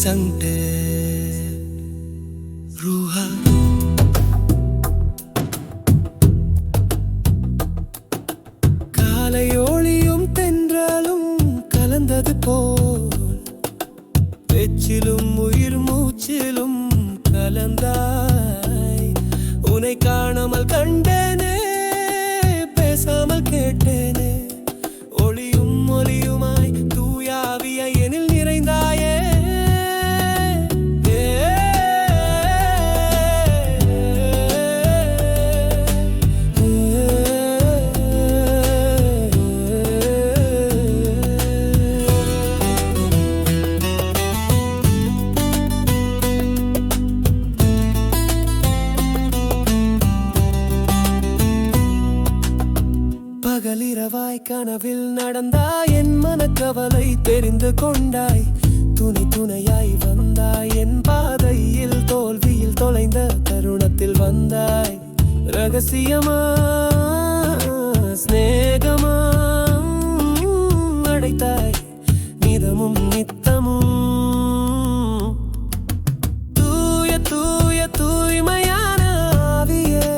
संगटे रूहा காலையோளியும் தென்றலும் கலந்தது போல் பேச்சிலும் உயிர் மூச்சிலும் கலந்தாய். உன்னை காணாமல் கண்டேனே, பேசாமல் கேட்டேனே, ஒளியும் ஒளியுமாய் தூயாவிய எனில் நிறைந்தாயே. பகலிரவாய் கனவில் நடந்தாய், என் மனக்கவலை தெரிந்து கொண்டாய். துணை துணையாய் வந்தாய், என் பாதையில் தோல்வியில் தொலைந்த தருணத்தில் வந்தாய். ரகசியமா ஸ்நேகமா அடைத்தாய், நிதமும் நித்தமும் தூய தூய தூய்மையான ஆவியே,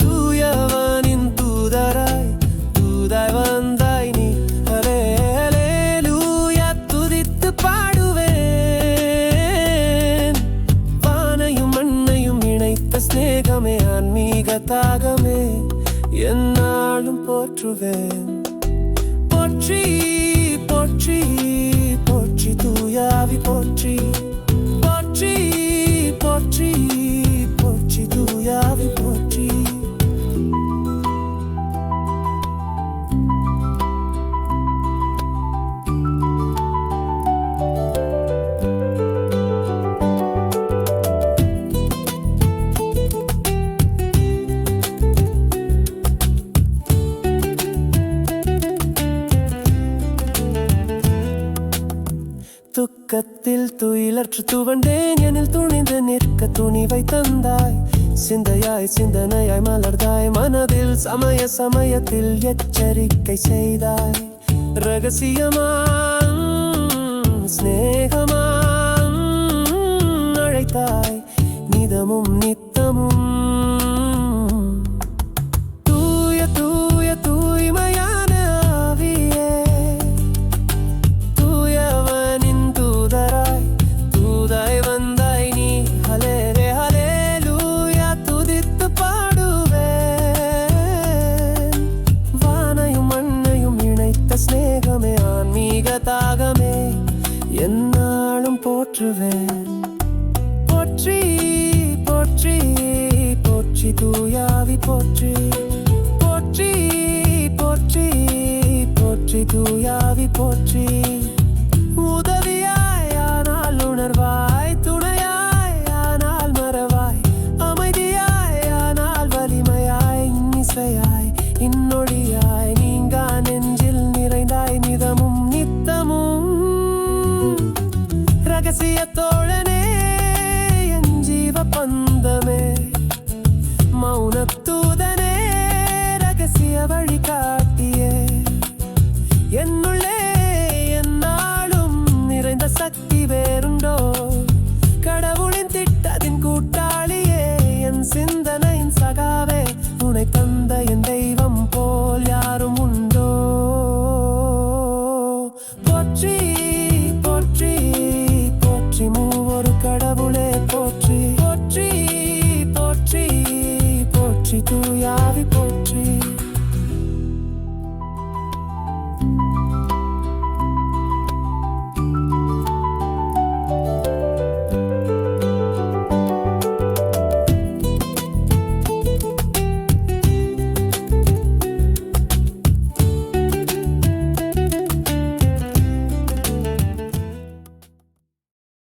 தூயவனின் தூதராய் தூதாய் வந்தாய் நீ. ஹல்லேலூயா துதித்து பாடுவேன், வானையும் மண்ணையும் இணைத்த ஸ்நேகமே, ஆன்மீக தாகமே, என்னாலும் போற்றுவேன். போற்றி போற்றி போற்றி தூயாவி போற்றி, போற்றி போற்றி போற்றி தூயாவி போற்றி. துக்கத்தில் துயிலற்று துவண்டேன், எனில் துணிந்து நிற்க துணிவை தந்தாய். சிந்தையாய் சிந்தனையாய் மலர்ந்தாய், மனதில் சமய சமயத்தில் எச்சரிக்கை செய்தாய். ரகசியமா ஸ்நேகமா அழைத்தாய், நிதமும் நித்தமும் தூய தூய தூய்மையான ஆவியே, தூயவனின் தூதராய் தூதாய் வந்தாய் நீ. ஹல்லேலூயா துதித்து பாடுவேன், வானையும் மண்ணையும் இணைத்த ஸ்நேகமே, ஆன்மீக தாகமே, என்னாலும் போற்றுவேன். போற்றி போற்றி போற்றி தூயாவி போற்றி, போற்றி போற்றி போற்றி தூயாவி போற்றி.